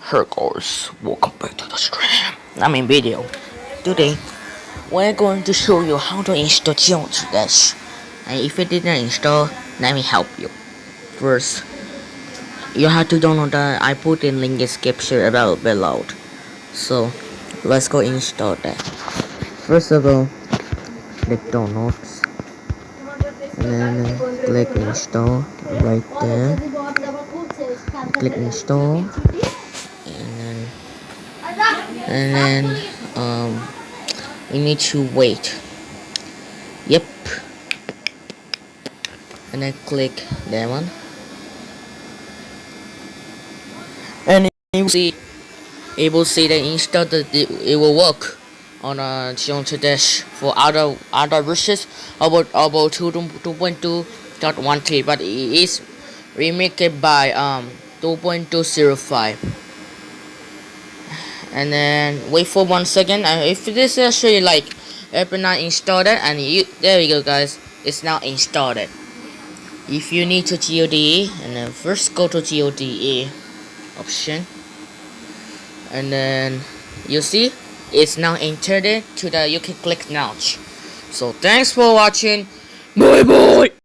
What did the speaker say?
Hey guys, welcome back to the stream. Video. Today, we're going to show you how to install Geometry Dash. And if you didn't install, let me help you. First, you have to download the I put in link description about below. So, let's go install that. First of all, click downloads. And then click install right there. Click install. And then you need to wait. Yep. And then click that one, and you will see that install it will work on a Geometry Dash for other versions about 2.2.13, but it is remade by 2.205. And then wait for 1 second, and if this actually like open now installed it, and there we go guys, it's now installed it. If you need to GODE, and then first go to GODE option, and then you see it's now entered it to the, you can click launch. So thanks for watching, bye bye.